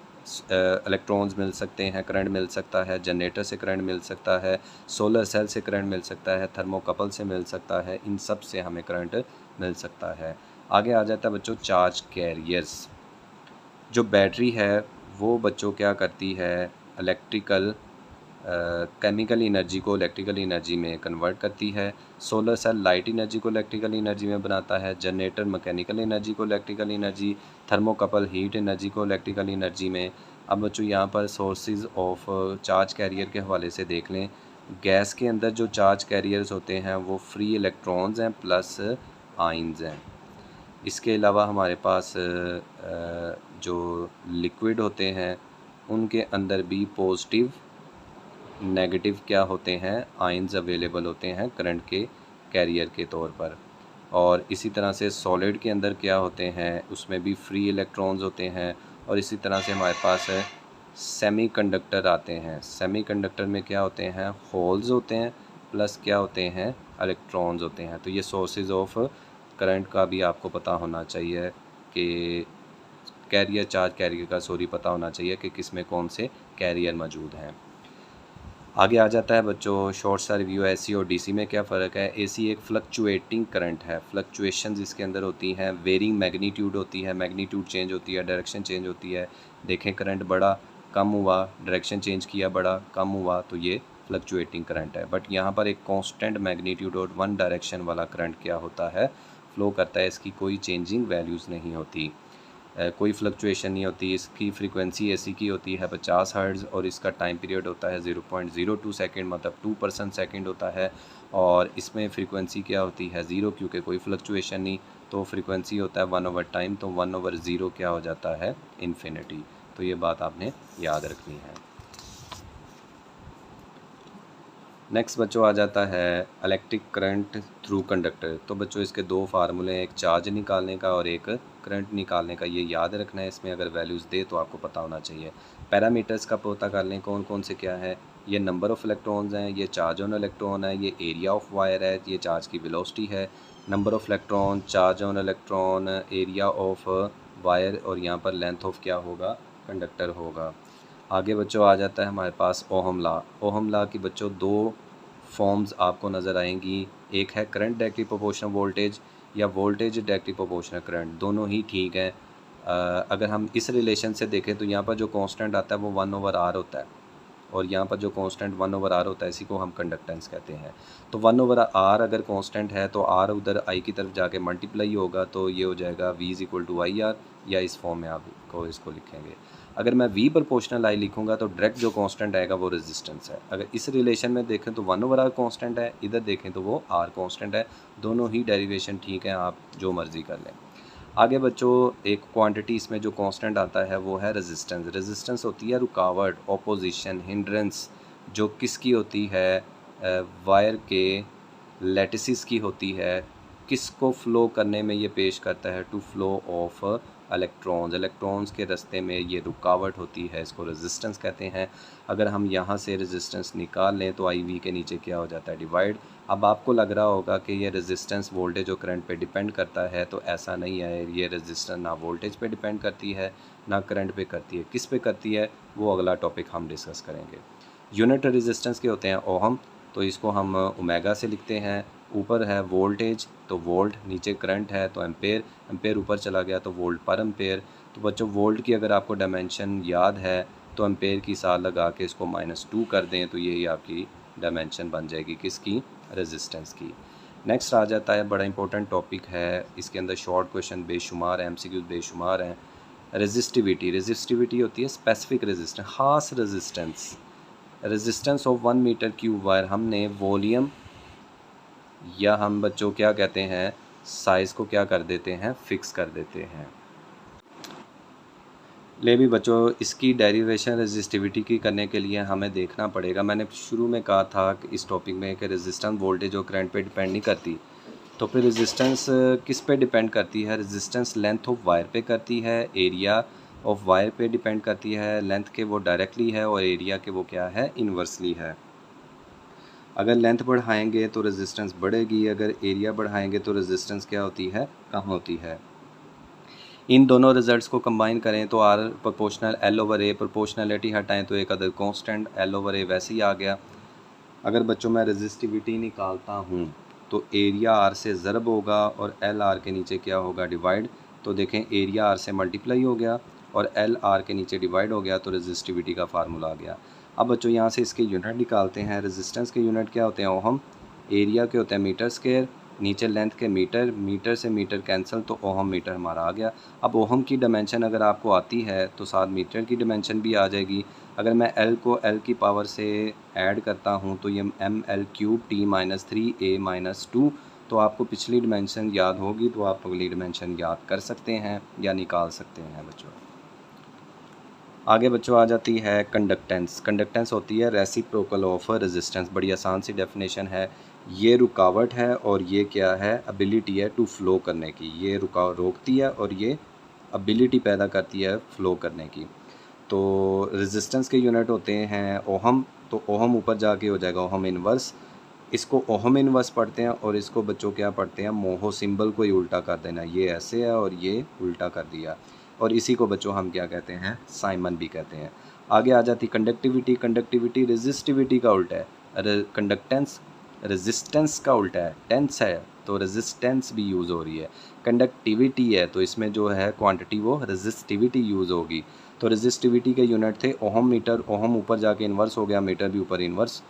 इलेक्ट्रॉन्स मिल सकते हैं, करंट मिल सकता है, जनरेटर से करंट मिल सकता है, सोलर सेल से करंट मिल सकता है, थर्मोकपल से मिल सकता है, इन सब से हमें करंट मिल सकता है। आगे आ जाता है बच्चों चार्ज कैरियर्स। जो बैटरी है वो बच्चों क्या करती है? इलेक्ट्रिकल केमिकल एनर्जी को इलेक्ट्रिकल एनर्जी में कन्वर्ट करती है। सोलर सेल लाइट एनर्जी को इलेक्ट्रिकल एनर्जी में बनाता है। जनरेटर मैकेनिकल एनर्जी को electrical energy, thermocouple heat energy को इलेक्ट्रिकल एनर्जी में। अब बच्चों यहाँ पर सोर्सेज ऑफ चार्ज कैरियर के हवाले से देख लें। गैस के अंदर जो चार्ज कैरियर्स होते हैं वो फ्री इलेक्ट्रॉन्स हैं प्लस आइंस हैं। इसके अलावा हमारे पास जो लिक्विड होते हैं उनके अंदर भी पॉजिटिव नेगेटिव क्या होते हैं? आयंस अवेलेबल होते हैं करंट के कैरियर के तौर पर। और इसी तरह से सॉलिड के अंदर क्या होते हैं? उसमें भी फ्री इलेक्ट्रॉन्स होते हैं। और इसी तरह से हमारे पास सेमीकंडक्टर आते हैं। सेमीकंडक्टर में क्या होते हैं? होल्स होते हैं प्लस क्या होते हैं? इलेक्ट्रॉन्स होते हैं। तो ये सोर्सेज ऑफ करंट का भी आपको पता होना चाहिए कि कैरियर, चार्ज कैरियर का पता होना चाहिए कि किस में कौन से कैरियर मौजूद हैं। आगे आ जाता है बच्चों शॉर्ट सा रिव्यू। एसी और डीसी में क्या फ़र्क है? एसी एक फ्लक्चुएटिंग करंट है। फ्लक्चुएशंस इसके अंदर होती हैं, वेरिंग मैग्नीट्यूड होती है, मैग्नीट्यूड चेंज होती है, डायरेक्शन चेंज होती है। देखें करंट बढ़ा, कम हुआ, डायरेक्शन चेंज किया, बढ़ा, कम हुआ, तो ये फ्लक्चुएटिंग करंट है। बट यहाँ पर एक कांस्टेंट मैग्नीट्यूड और वन डायरेक्शन वाला करंट क्या होता है? फ्लो करता है। इसकी कोई चेंजिंग वैल्यूज़ नहीं होती, कोई फ्लक्चुएशन नहीं होती। इसकी फ्रीक्वेंसी एसी की होती है 50 हर्ट्ज़ और इसका टाइम पीरियड होता है 0.02 सेकंड, मतलब 2% सेकंड होता है। और इसमें फ्रीक्वेंसी क्या होती है? ज़ीरो, क्योंकि कोई फ्लक्चुएशन नहीं। तो फ्रीक्वेंसी होता है 1/टाइम, तो 1/0 क्या हो जाता है? इन्फिनिटी। तो ये बात आपने याद रखनी है। नेक्स्ट बच्चों आ जाता है इलेक्ट्रिक करंट थ्रू कंडक्टर। तो बच्चों इसके दो फार्मूले हैं, एक चार्ज निकालने का और एक करंट निकालने का। ये याद रखना है, इसमें अगर वैल्यूज़ दे तो आपको पता होना चाहिए। पैरामीटर्स का पता कर लें कौन कौन से क्या है। ये नंबर ऑफ़ इलेक्ट्रॉन्स हैं, ये चार्ज ऑन इलेक्ट्रॉन है, ये एरिया ऑफ वायर है, ये चार्ज की वेलोसिटी है। Number of electron, charge on electron, area of wire, और यहाँ पर लेंथ ऑफ क्या होगा? कंडक्टर होगा। आगे बच्चों आ जाता है हमारे पास ओहम लॉ। ओहम लॉ की बच्चों दो फॉर्म्स आपको नज़र आएंगी। एक है करंट डायरेक्टली प्रोपोर्शनल वोल्टेज या वोल्टेज डायरेक्टली प्रोपोर्शनल करंट, दोनों ही ठीक हैं। अगर हम इस रिलेशन से देखें तो यहाँ पर जो कांस्टेंट आता है वो 1/r होता है, और यहाँ पर जो कांस्टेंट 1/r होता है इसी को हम कंडक्टेंस कहते हैं। तो 1/r अगर कांस्टेंट है तो r उधर i की तरफ जाके मल्टीप्लाई होगा, तो ये हो जाएगा v = IR, या इस फॉर्म में आपको इसको लिखेंगे। अगर मैं v प्रोपोर्शनल i लिखूँगा तो डायरेक्ट जो कांस्टेंट आएगा वो रेजिस्टेंस है। अगर इस रिलेशन में देखें तो 1/r कांस्टेंट है, इधर देखें तो वो r कांस्टेंट है। दोनों ही डेरिवेशन ठीक है, आप जो मर्ज़ी कर लें। आगे बच्चों एक क्वांटिटी इसमें जो कांस्टेंट आता है वो है रेजिस्टेंस। रेजिस्टेंस होती है रुकावट, ऑपोजिशन, हिंड्रेंस, जो किसकी होती है? वायर के लैटिसेस की होती है। किसको फ़्लो करने में ये पेश करता है? टू फ्लो ऑफ इलेक्ट्रॉन्स के रास्ते में ये रुकावट होती है, इसको रेजिस्टेंस कहते हैं। अगर हम यहाँ से रेजिस्टेंस निकाल लें तो आई वी के नीचे क्या हो जाता है, डिवाइड। अब आपको लग रहा होगा कि ये रेजिस्टेंस वोल्टेज और करंट पे डिपेंड करता है, तो ऐसा नहीं है। ये रेजिस्टेंस ना वोल्टेज पे डिपेंड करती है ना करंट पे करती है। किस पे करती है वो अगला टॉपिक हम डिस्कस करेंगे। यूनिट रेजिस्टेंस के होते हैं ओहम, तो इसको हम ओमेगा से लिखते हैं। ऊपर है वोल्टेज तो वोल्ट, नीचे करंट है तो एम्पेयर, एम्पेयर ऊपर चला गया तो वोल्ट पर एम्पेयर। तो बच्चों वोल्ट की अगर आपको डायमेंशन याद है तो एम्पेयर की साल लगा के इसको -2 कर दें तो यही आपकी डायमेंशन बन जाएगी किसकी, रेजिस्टेंस की। नेक्स्ट आ जाता है, बड़ा इंपॉर्टेंट टॉपिक है, इसके अंदर शॉर्ट क्वेश्चन बेशुमार हैं, एमसीक्यूज बेशुमार हैं। रेजिस्टिविटी होती है स्पेसिफिक रेजिस्टेंस, खास resistance. Resistance of 1 metre cube wire, हमने वॉल्यूम या हम बच्चों क्या कहते हैं, साइज़ को क्या कर देते हैं, फिक्स कर देते हैं। ले भी बच्चों इसकी डेरिवेशन रेजिस्टिविटी की करने के लिए हमें देखना पड़ेगा। मैंने शुरू में कहा था कि इस टॉपिक में कि रेजिस्टेंस वोल्टेज और करंट पे डिपेंड नहीं करती, तो फिर रेजिस्टेंस किस पे डिपेंड करती है। रेजिस्टेंस लेंथ ऑफ वायर पे करती है, एरिया ऑफ वायर पे डिपेंड करती है। लेंथ के वो डायरेक्टली है और एरिया के वो क्या है, इन्वर्सली है। अगर लेंथ बढ़ाएंगे तो रेजिस्टेंस बढ़ेगी, अगर एरिया बढ़ाएंगे तो रेजिस्टेंस क्या होती है, कम होती है। इन दोनों रिजल्ट्स को कंबाइन करें तो R proportional L over A, proportionality हटाएं तो एक other constant L over A वैसे ही आ गया। अगर बच्चों मैं रेजिस्टिविटी निकालता हूँ तो एरिया आर से ज़रब होगा और एल आर के नीचे क्या होगा, डिवाइड। तो देखें एरिया आर से मल्टीप्लाई हो गया और एल आर के नीचे डिवाइड हो गया, तो रेजिस्टिविटी का फार्मूला आ गया। अब बच्चों यहाँ से इसके यूनिट निकालते हैं। रेजिस्टेंस के यूनिट क्या होते हैं, ओहम। एरिया के होते हैं मीटर स्क्वायर, नीचे लेंथ के मीटर, मीटर से मीटर कैंसिल तो ओहम मीटर हमारा आ गया। अब ओहम की डायमेंशन अगर आपको आती है तो साथ मीटर की डायमेंशन भी आ जाएगी। अगर मैं एल को एल की पावर से ऐड करता हूँ तो ये M L cube T -3a-2, तो आपको पिछली डायमेंशन याद होगी तो आप अगली डायमेंशन याद कर सकते हैं या निकाल सकते हैं बच्चों। आगे बच्चों आ जाती है कंडक्टेंस। कंडक्टेंस होती है रेसिप्रोकल ऑफ रेजिस्टेंस। बड़ी आसान सी डेफिनेशन है। ये रुकावट है और ये क्या है, एबिलिटी है टू फ्लो करने की। ये रोकती है और ये एबिलिटी पैदा करती है फ्लो करने की। तो रेजिस्टेंस के यूनिट होते हैं ओहम, तो ओहम ऊपर जाके हो जाएगा ओहम इनवर्स। इसको ओहम इनवर्स पढ़ते हैं और इसको बच्चों क्या पढ़ते हैं, मोहो सिंबल को ही उल्टा कर देना। ये ऐसे है और ये उल्टा कर दिया, और इसी को बच्चों हम क्या कहते हैं, साइमन भी कहते हैं। आगे आ जाती कंडक्टिविटी। कंडक्टिविटी रेजिस्टिविटी का उल्टा है। कंडक्टेंस रेजिस्टेंस का उल्टा है, टेंस है तो रेजिस्टेंस भी यूज़ हो रही है। कंडक्टिविटी है तो इसमें जो है क्वांटिटी वो रेजिस्टिविटी यूज़ होगी। तो रेजिस्टिविटी के यूनिट थे ओहम मीटर, ओहम ऊपर जाके इन्वर्स हो गया, मीटर भी ऊपर इन्वर्स।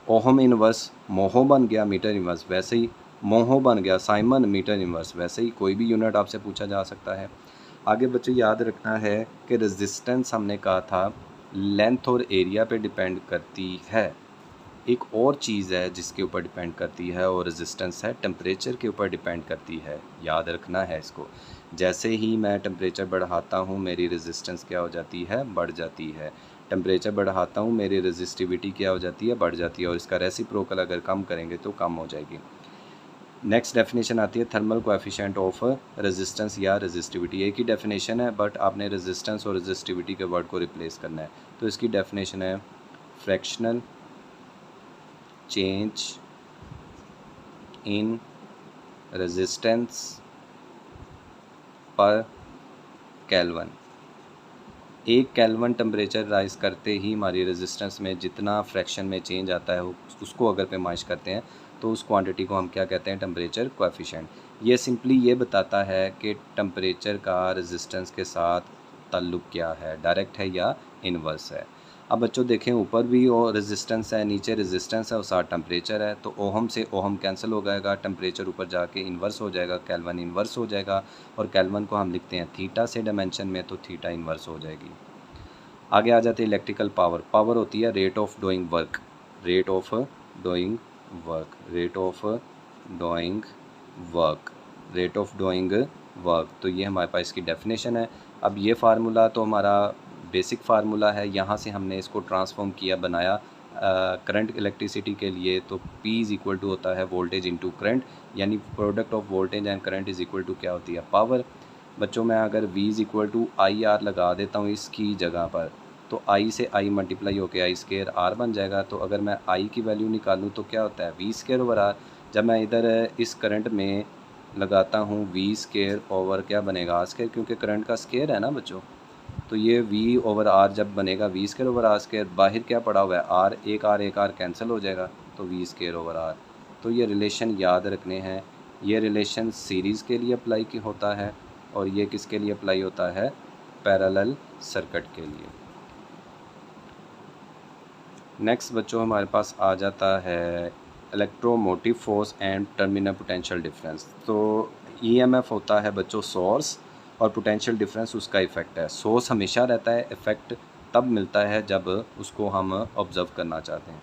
ओहम इन्वर्स मोहो बन गया, मीटर इन्वर्स वैसे ही मोहो बन गया, साइमन मीटर इन्वर्स वैसे ही। कोई भी यूनिट आपसे पूछा जा सकता है। आगे बच्चों याद रखना है कि रेजिस्टेंस हमने कहा था लेंथ और एरिया पे डिपेंड करती है। एक और चीज़ है जिसके ऊपर डिपेंड करती है और रेजिस्टेंस है टेम्परेचर के ऊपर डिपेंड करती है। याद रखना है इसको। जैसे ही मैं टेम्परेचर बढ़ाता हूँ मेरी रेजिस्टेंस क्या हो जाती है, बढ़ जाती है। टेम्परेचर बढ़ाता हूँ मेरी रेजिस्टिविटी क्या हो जाती है, बढ़ जाती है। और इसका रेसिप्रोकल अगर कम करेंगे तो कम हो जाएगी। नेक्स्ट डेफिनेशन आती है थर्मल कोएफिशिएंट ऑफ रेजिस्टेंस या रेजिस्टिविटी। एक ही डेफिनेशन है बट आपने रेजिस्टेंस और रेजिस्टिविटी के वर्ड को रिप्लेस करना है। तो इसकी डेफिनेशन है फ्रैक्शनल चेंज इन रेजिस्टेंस पर केल्विन। 1 केल्विन टेम्परेचर राइज करते ही हमारी रेजिस्टेंस में जितना फ्रैक्शन में चेंज आता है उसको अगर पैमाइश करते हैं तो उस क्वांटिटी को हम क्या कहते हैं, टेम्परेचर कोएफिशिएंट। ये सिंपली ये बताता है कि टेम्परेचर का रेजिस्टेंस के साथ ताल्लुक़ क्या है, डायरेक्ट है या इनवर्स है। अब बच्चों देखें ऊपर भी और रेजिस्टेंस है, नीचे रेजिस्टेंस है और साथ टेम्परेचर है, तो ओहम से ओहम कैंसिल हो जाएगा, टेम्परेचर ऊपर जाके इन्वर्स हो जाएगा, केल्विन इन्वर्स हो जाएगा। और केल्विन को हम लिखते हैं थीटा से डायमेंशन में, तो थीटा इन्वर्स हो जाएगी। आगे आ जाती है इलेक्ट्रिकल पावर। पावर होती है rate of doing work, rate of doing work, rate of doing work, rate of doing work. तो ये हमारे पास इसकी डेफिनेशन है। अब ये फार्मूला तो हमारा बेसिक फार्मूला है, यहाँ से हमने इसको ट्रांसफॉर्म किया, बनाया करंट इलेक्ट्रिसिटी के लिए। तो P इज़ इक्वल टू होता है वोल्टेज इंटू करंट, यानी product of voltage and current is equal to क्या होती है, पावर। बच्चों मैं अगर v is equal to I R लगा देता हूँ इसकी जगह पर, तो i से i मल्टीप्लाई होकर आई स्केयर आर बन जाएगा। तो अगर मैं i की वैल्यू निकालूँ तो क्या होता है v स्केयर ओवर आर। जब मैं इधर इस करंट में लगाता हूँ v स्केयर ओवर क्या बनेगा आर स्केयर, क्योंकि करंट का स्केयर है ना बच्चों। तो ये v ओवर आर जब बनेगा v square over R square, बाहर क्या पड़ा हुआ है आर, एक आर कैंसिल हो जाएगा, तो v स्केयर ओवर आर। तो ये रिलेशन याद रखने हैं। ये रिलेशन सीरीज़ के लिए अप्लाई की होता है और ये किसके लिए अप्लाई होता है, पैरेलल सर्किट के लिए। नेक्स्ट बच्चों हमारे पास आ जाता है electromotive force and terminal potential difference. तो ईएमएफ होता है बच्चों सोर्स और पोटेंशियल डिफरेंस उसका इफ़ेक्ट है। सोर्स हमेशा रहता है, इफ़ेक्ट तब मिलता है जब उसको हम ऑब्ज़र्व करना चाहते हैं।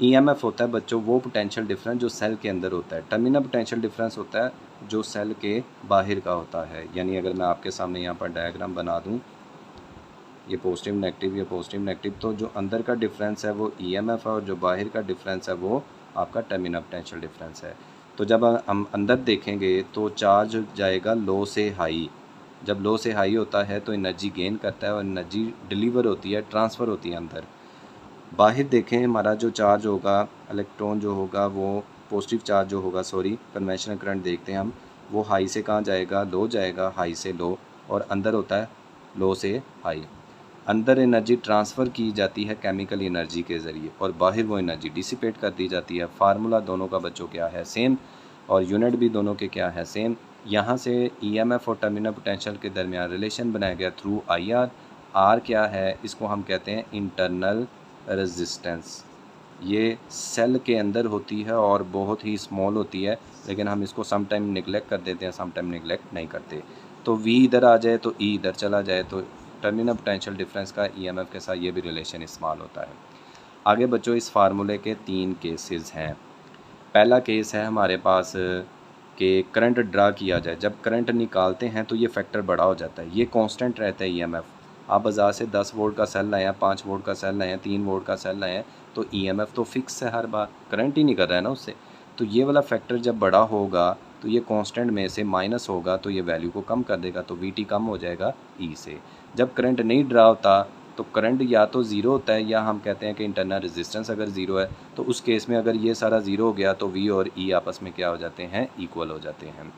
ईएमएफ होता है बच्चों वो पोटेंशियल डिफरेंस जो सेल के अंदर होता है। टर्मिनल पोटेंशियल डिफरेंस होता है जो सेल के बाहर का होता है। यानी अगर मैं आपके सामने यहाँ पर डायग्राम बना दूँ, ये पॉजिटिव नेगेटिव, ये पॉजिटिव नेगेटिव, तो जो अंदर का डिफरेंस है वो ईएमएफ है और जो बाहर का डिफरेंस है वो आपका टर्मिनल पोटेंशियल डिफरेंस है। तो जब हम अंदर देखेंगे तो चार्ज जाएगा लो से हाई। जब लो से हाई होता है तो एनर्जी गेन करता है और एनर्जी डिलीवर होती है, ट्रांसफ़र होती है अंदर। बाहर देखें हमारा जो चार्ज होगा, इलेक्ट्रॉन जो होगा वो पॉजिटिव चार्ज जो होगा, सॉरी कन्वेंशनल करंट देखते हैं हम, वो हाई से कहाँ जाएगा, लो जाएगा, हाई से लो, और अंदर होता है लो से हाई। अंदर एनर्जी ट्रांसफ़र की जाती है केमिकल एनर्जी के ज़रिए और बाहर वो एनर्जी डिसिपेट कर दी जाती है। फार्मूला दोनों का बच्चों क्या है, सेम, और यूनिट भी दोनों के क्या है, सेम। यहाँ से ईएमएफ और टर्मिनल पोटेंशियल के दरमियान रिलेशन बनाया गया थ्रू आईआर। आर क्या है, इसको हम कहते हैं इंटरनल रेजिस्टेंस। ये सेल के अंदर होती है और बहुत ही स्मॉल होती है, लेकिन हम इसको सम टाइम निगलेक्ट कर देते हैं, सम टाइम निगलेक्ट नहीं करते। तो v इधर आ जाए तो e इधर चला जाए, तो टर्मिनल पोटेंशियल डिफरेंस का ईएमएफ के साथ ये भी रिलेशन इस्तेमाल होता है। आगे बच्चों इस फार्मूले के 3 केसेस हैं। पहला केस है हमारे पास कि करंट ड्रा किया जाए। जब करंट निकालते हैं तो ये फैक्टर बड़ा हो जाता है, ये कांस्टेंट रहता है ईएमएफ। आप बाज़ार से 10 वोल्ट का सेल लाएँ, 5 वोल्ट का सेल लाएँ, 3 वोल्ट का सेल लाएँ, तो ईएमएफ तो फिक्स है हर बार, करंट ही नहीं कर रहा है ना उससे। तो ये वाला फैक्टर जब बड़ा होगा तो ये कांस्टेंट में से माइनस होगा, तो ये वैल्यू को कम कर देगा, तो वीटी कम हो जाएगा ई से। जब करंट नहीं ड्रा होता तो करंट या तो ज़ीरो होता है, या हम कहते हैं कि इंटरनल रेजिस्टेंस अगर ज़ीरो है, तो उस केस में अगर ये सारा ज़ीरो हो गया तो वी और ई आपस में क्या हो जाते हैं, इक्वल हो जाते हैं।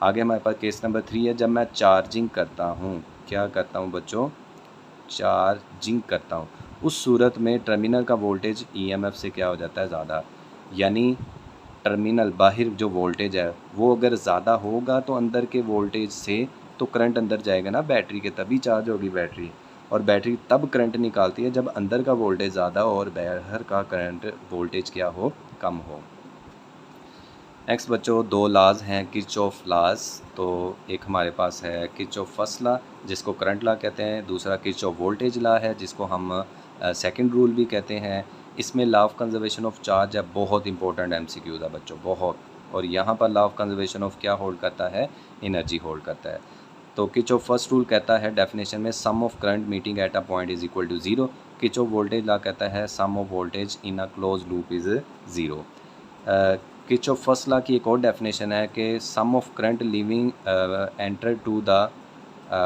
आगे हमारे पास केस नंबर 3 है, जब मैं चार्जिंग करता हूँ, क्या करता हूँ बच्चों, चार्जिंग करता हूँ, उस सूरत में टर्मिनल का वोल्टेज ईएमएफ से क्या हो जाता है, ज़्यादा। यानी टर्मिनल बाहर जो वोल्टेज है वो अगर ज़्यादा होगा तो अंदर के वोल्टेज से तो करंट अंदर जाएगा ना बैटरी के, तभी चार्ज होगी बैटरी। और बैटरी तब करंट निकालती है जब अंदर का वोल्टेज ज़्यादा हो और बाहर का करंट वोल्टेज क्या हो, कम हो। नेक्स्ट बच्चों 2 लाज हैं किरचॉफ लाज। तो एक हमारे पास है किरचॉफ फर्स्ट लॉ जिसको करंट लॉ कहते हैं, दूसरा किरचॉफ वोल्टेज लॉ है जिसको हम सेकंड रूल भी कहते हैं। इसमें law of conservation of charge है, बहुत इंपॉर्टेंट एमसीक्यूज है बच्चों, बहुत। और यहाँ पर लॉ ऑफ कंजर्वेशन ऑफ क्या होल्ड करता है, एनर्जी होल्ड करता है। तो किरचॉफ फर्स्ट रूल कहता है डेफिनेशन में sum of current meeting at a point is equal to zero. Kirchhoff voltage law कहता है sum of voltage in a close loop is zero. Kirchhoff first law की एक और डेफिनेशन है कि sum of current leaving enter to the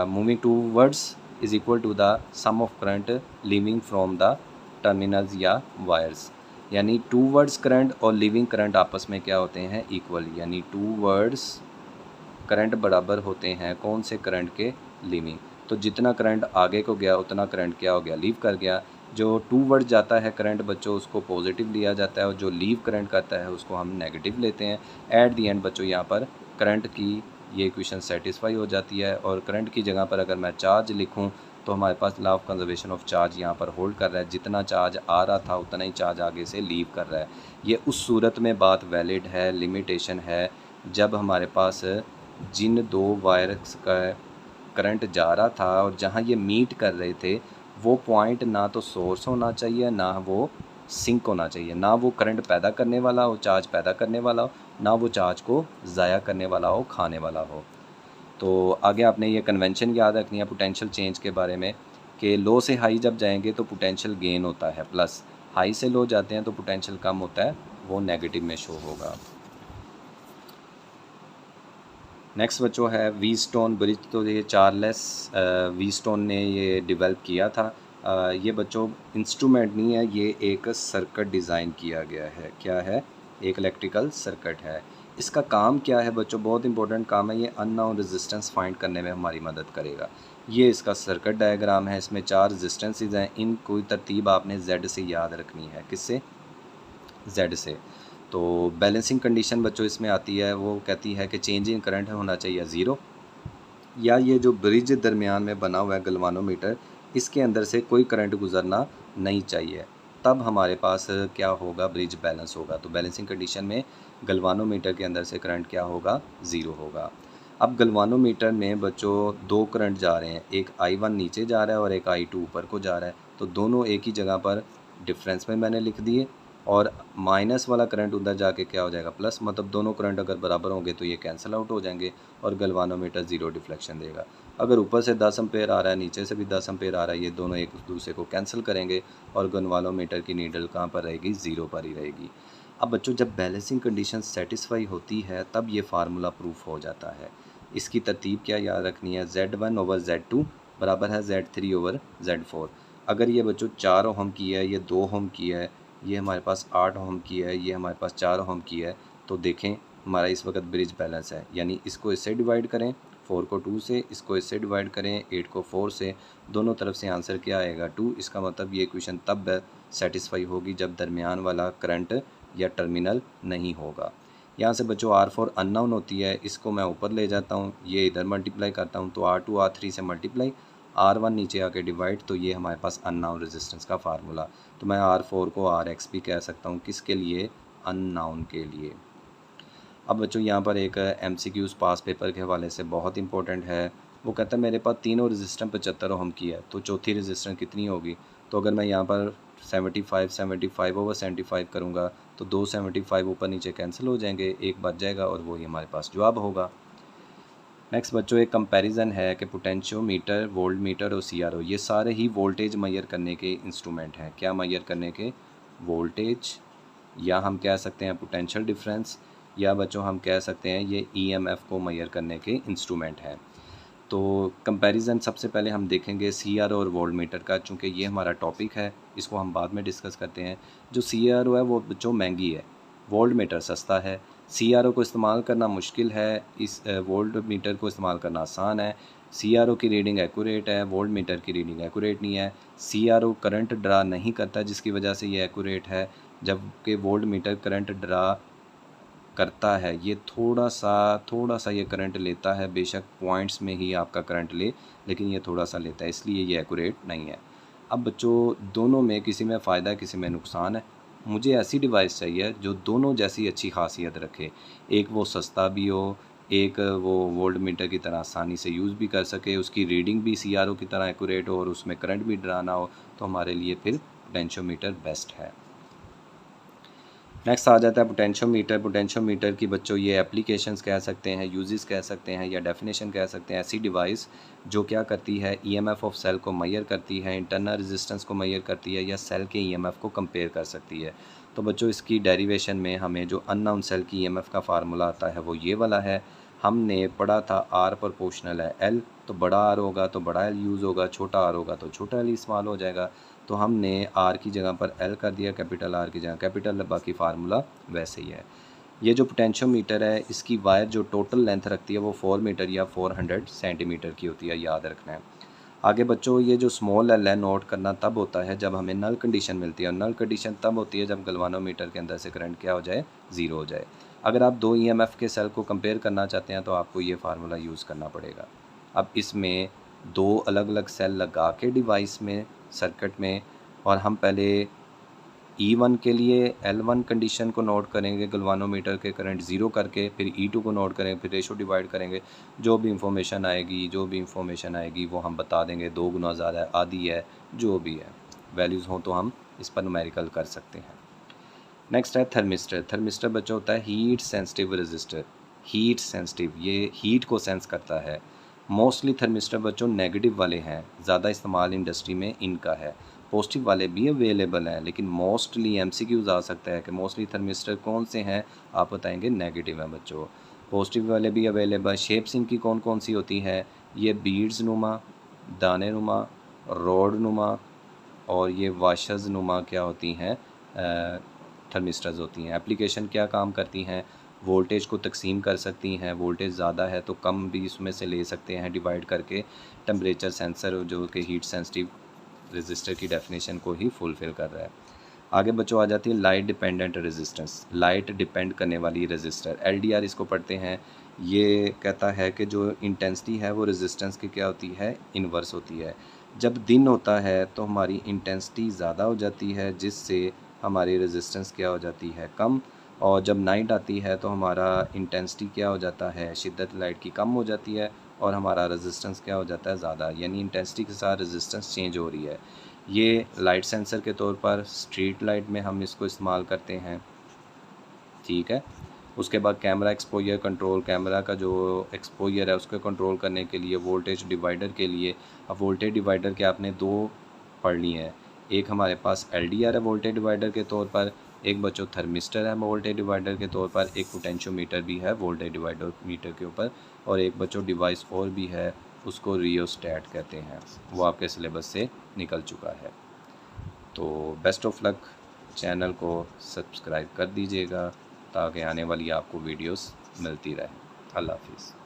moving towards is equal to the sum of current leaving from the terminals या wires. यानी towards current और leaving current आपस में क्या होते हैं, इक्वल। यानी टूवर्ड्स करंट बराबर होते हैं कौन से करंट के, लिविंग। तो जितना करंट आगे को गया उतना करंट क्या हो गया, लीव कर गया। जो टूवर्ड जाता है करंट बच्चों उसको पॉजिटिव लिया जाता है और जो लीव करंट करता है उसको हम नेगेटिव लेते हैं। एट दी एंड बच्चों यहाँ पर करंट की ये इक्वेशन सेटिस्फाई हो जाती है और करंट की जगह पर अगर मैं चार्ज लिखूँ तो हमारे पास law of conservation of charge यहाँ पर होल्ड कर रहा है। जितना चार्ज आ रहा था उतना ही चार्ज आगे से लीव कर रहा है। ये उस सूरत में बात वैलिड है, लिमिटेशन है, जब हमारे पास जिन 2 वायर्स का करंट जा रहा था और जहाँ ये मीट कर रहे थे वो पॉइंट ना तो सोर्स होना चाहिए, ना वो सिंक होना चाहिए, ना वो करंट पैदा करने वाला हो, चार्ज पैदा करने वाला हो, ना वो चार्ज को ज़ाया करने वाला हो, खाने वाला हो। तो आगे आपने ये कन्वेंशन याद रखनी है पोटेंशियल चेंज के बारे में कि लो से हाई जब जाएंगे तो पोटेंशियल गेन होता है प्लस, हाई से लो जाते हैं तो पोटेंशियल कम होता है, वो नेगेटिव में शो होगा। नेक्स्ट बच्चों है व्हीटस्टोन ब्रिज। तो ये चार्ल्स व्हीटस्टोन ने ये डेवलप किया था। ये बच्चों इंस्ट्रूमेंट नहीं है, ये एक सर्किट डिज़ाइन किया गया है। क्या है? एक इलेक्ट्रिकल सर्किट है। इसका काम क्या है बच्चों? बहुत इंपॉर्टेंट काम है। ये अननोन रेजिस्टेंस फाइंड करने में हमारी मदद करेगा। ये इसका सर्किट डायग्राम है। इसमें 4 रेजिस्टेंसेस हैं। इनकी तरतीब आपने Z से याद रखनी है। किससे? Z से। तो बैलेंसिंग कंडीशन बच्चों इसमें आती है, वो कहती है कि चेंज इन करंट होना चाहिए 0, या ये जो ब्रिज दरमियान में बना हुआ है गलवानोमीटर, इसके अंदर से कोई करंट गुजरना नहीं चाहिए। तब हमारे पास क्या होगा? ब्रिज बैलेंस होगा। तो बैलेंसिंग कंडीशन में गलवानोमीटर के अंदर से करंट क्या होगा? 0 होगा। अब गलवानोमीटर में बच्चों 2 करंट जा रहे हैं, एक I1 नीचे जा रहा है और एक I2 ऊपर को जा रहा है। तो दोनों एक ही जगह पर डिफरेंस में मैंने लिख दिए, और माइनस वाला करंट उधर जाके क्या हो जाएगा? प्लस। मतलब दोनों करंट अगर बराबर होंगे तो ये कैंसिल आउट हो जाएंगे और गलवानोमीटर 0 डिफ्लेक्शन देगा। अगर ऊपर से 10 एम्पेयर आ रहा है, नीचे से भी 10 एम्पेयर आ रहा है, ये दोनों एक दूसरे को कैंसिल करेंगे और गलवानोमीटर की नीडल कहाँ पर रहेगी? 0 पर ही रहेगी। अब बच्चों जब बैलेंसिंग कंडीशन सेटिस्फाई होती है तब ये फार्मूला प्रूफ हो जाता है। इसकी तरतीब क्या याद रखनी है? Z1/Z2 बराबर है Z3 ओवर Z4। अगर ये बच्चों 4 ओहम की है, ये 2 ओहम की है, ये हमारे पास 8 ओहम की है, ये हमारे पास 4 ओहम की है, तो देखें हमारा इस वक्त ब्रिज बैलेंस है। यानी इसको इससे डिवाइड करें, 4 को 2 से, इसको इससे डिवाइड करें 8 को 4 से, दोनों तरफ से आंसर क्या आएगा? 2। इसका मतलब ये इक्वेशन तब सेटिस्फाई होगी जब दरमियान वाला करंट या टर्मिनल नहीं होगा। यहाँ से बच्चों R4 अननोन होती है, इसको मैं ऊपर ले जाता हूँ, ये इधर मल्टीप्लाई करता हूँ, तो R2 R3 से मल्टीप्लाई, R1 नीचे आके डिवाइड, तो ये हमारे पास अननोन रेजिस्टेंस का फार्मूला। तो मैं R4 को RX भी कह सकता हूँ। किसके लिए? अननोन के लिए। अब बच्चों यहाँ पर एक MCQs पास पेपर के हवाले से बहुत इंपॉर्टेंट है। वो कहता है मेरे पास तीनों रेजिस्टेंस 75 ओहम की है, तो चौथी रेजिस्टेंस कितनी होगी? तो अगर मैं यहाँ पर 75/75 करूँगा तो 2 75 ऊपर नीचे कैंसिल हो जाएंगे, एक बच जाएगा और वही हमारे पास जवाब होगा। नेक्स्ट बच्चों एक कंपैरिजन है कि पोटेंशियोमीटर, वोल्ट मीटर और CRO ये सारे ही वोल्टेज मेजर करने के इंस्ट्रूमेंट हैं। क्या मेजर करने के? वोल्टेज, या हम कह सकते हैं पोटेंशियल डिफरेंस, या बच्चों हम कह सकते हैं ये EMF को मेजर करने के इंस्ट्रूमेंट हैं। तो कंपैरिजन सबसे पहले हम देखेंगे CRO और वोल्ट मीटर का, चूँकि ये हमारा टॉपिक है, इसको हम बाद में डिस्कस करते हैं। जो CRO है वो बच्चों महंगी है, वोल्ट मीटर सस्ता है। CRO को इस्तेमाल करना मुश्किल है, इस वोल्ट मीटर को इस्तेमाल करना आसान है। CRO की रीडिंग एक्यूरेट है, वोल्ट मीटर की रीडिंग एक्यूरेट नहीं है। CRO करंट ड्रा नहीं करता जिसकी वजह से ये एक्यूरेट है, जबकि वोल्ट मीटर करंट ड्रा करता है। ये थोड़ा सा ये करंट लेता है, बेशक पॉइंट्स में ही आपका करंट ले, लेकिन ये थोड़ा सा लेता है, इसलिए ये एक्यूरेट नहीं है। अब बच्चों दोनों में किसी में फ़ायदा है, किसी में नुकसान है। मुझे ऐसी डिवाइस चाहिए जो दोनों जैसी अच्छी खासियत रखे, एक वो सस्ता भी हो, एक वो वोल्ट मीटर की तरह आसानी से यूज़ भी कर सके, उसकी रीडिंग भी CRO की तरह एक्यूरेट हो और उसमें करंट भी ड्रा ना हो, तो हमारे लिए फिर पोटेंशियोमीटर बेस्ट है। नेक्स्ट आ जाता है पोटेंशियोमीटर। पोटेंशियोमीटर की बच्चों ये एप्लीकेशंस कह सकते हैं, यूजेस कह सकते हैं, या डेफिनेशन कह सकते हैं। ऐसी डिवाइस जो क्या करती है? EMF ऑफ सेल को मेजर करती है, इंटरनल रेजिस्टेंस को मेजर करती है, या सेल के EMF को कंपेयर कर सकती है। तो बच्चों इसकी डेरिवेशन में हमें जो अननोन सेल की EMF का फार्मूला आता है वो ये वाला है। हमने पढ़ा था R प्रोपोर्शनल है L, तो बड़ा R होगा तो बड़ा L यूज़ होगा, छोटा R होगा तो छोटा L इस्तेमाल हो जाएगा। तो हमने R की जगह पर L कर दिया, कैपिटल R की जगह कैपिटल, बाकी फार्मूला वैसे ही है। ये जो पोटेंशियोमीटर है इसकी वायर जो टोटल लेंथ रखती है वो 4 मीटर या 400 सेंटीमीटर की होती है, याद रखना है। आगे बच्चों ये जो स्मॉल L है नोट करना तब होता है जब हमें नल कंडीशन मिलती है, और नल कंडीशन तब होती है जब गलवानोमीटर के अंदर से करंट क्या हो जाए? 0 हो जाए। अगर आप 2 EMF के सेल को कंपेयर करना चाहते हैं तो आपको ये फार्मूला यूज़ करना पड़ेगा। अब इसमें 2 अलग अलग सेल लगा के डिवाइस में, सर्किट में, और हम पहले E1 के लिए L1 कंडीशन को नोट करेंगे गलवानोमीटर के करंट 0 करके, फिर E2 को नोट करेंगे, फिर रेशो डिवाइड करेंगे। जो भी इंफॉर्मेशन आएगी वो हम बता देंगे, 2 गुना ज़्यादा है, आधी है, जो भी है वैल्यूज़ हो तो हम इस पर न्यूमेरिकल कर सकते हैं। नेक्स्ट है थर्मिस्टर। थर्मिस्टर बच्चा होता है heat sensitive register. Heat sensitive, ये हीट को सेंस करता है। मोस्टली थर्मिस्टर बच्चों नेगेटिव वाले हैं, ज़्यादा इस्तेमाल इंडस्ट्री में इनका है। पॉजिटिव वाले भी अवेलेबल हैं, लेकिन मोस्टली MCQs आ सकता है कि मोस्टली थर्मिस्टर कौन से हैं, आप बताएंगे नेगेटिव हैं बच्चों। पॉजिटिव वाले भी अवेलेबल। शेप्स इनकी कौन कौन सी होती है, ये बीड्स नुमा, दाने नुमा, रोड नुमा और ये वाशर्स नुमा क्या होती हैं, थर्मिस्टर्स होती हैं। एप्लीकेशन क्या काम करती हैं, वोल्टेज को तकसीम कर सकती हैं, वोल्टेज ज़्यादा है तो कम भी इसमें से ले सकते हैं डिवाइड करके। टेम्परेचर सेंसर जो कि हीट सेंसिटिव रजिस्टर की डेफिनेशन को ही फुलफ़िल कर रहा है। आगे बच्चों आ जाती है light dependent resistance, light depend करने वाली रजिस्टर, एलडीआर इसको पढ़ते हैं। ये कहता है कि जो इंटेंसिटी है वो रेजिस्टेंस की क्या होती है, इन्वर्स होती है। जब दिन होता है तो हमारी इंटेंसिटी ज़्यादा हो जाती है जिससे हमारी रेजिस्टेंस क्या हो जाती है, कम। और जब नाइट आती है तो हमारा इंटेंसिटी क्या हो जाता है, शिद्दत लाइट की कम हो जाती है और हमारा रेजिस्टेंस क्या हो जाता है, ज़्यादा। यानी इंटेंसिटी के साथ रेजिस्टेंस चेंज हो रही है। ये लाइट सेंसर के तौर पर स्ट्रीट लाइट में हम इसको इस्तेमाल करते हैं, ठीक है। उसके बाद कैमरा एक्सपोजर कंट्रोल, कैमरा का जो एक्सपोजर है उसको कंट्रोल करने के लिए, वोल्टेज डिवाइडर के लिए। अब वोल्टेज डिवाइडर के आपने दो पढ़ ली हैं, एक हमारे पास एलडीआर है वोल्टेज डिवाइडर के तौर पर, एक बच्चों थर्मिस्टर है वोल्टेज डिवाइडर के तौर पर, एक पोटेंशियोमीटर भी है वोल्टेज डिवाइडर मीटर के ऊपर, और एक बच्चों डिवाइस और भी है उसको रियोस्टैट कहते हैं, वो आपके सिलेबस से निकल चुका है। तो बेस्ट ऑफ लक, चैनल को सब्सक्राइब कर दीजिएगा ताकि आने वाली आपको वीडियोस मिलती रहे। अल्लाह हाफिज़।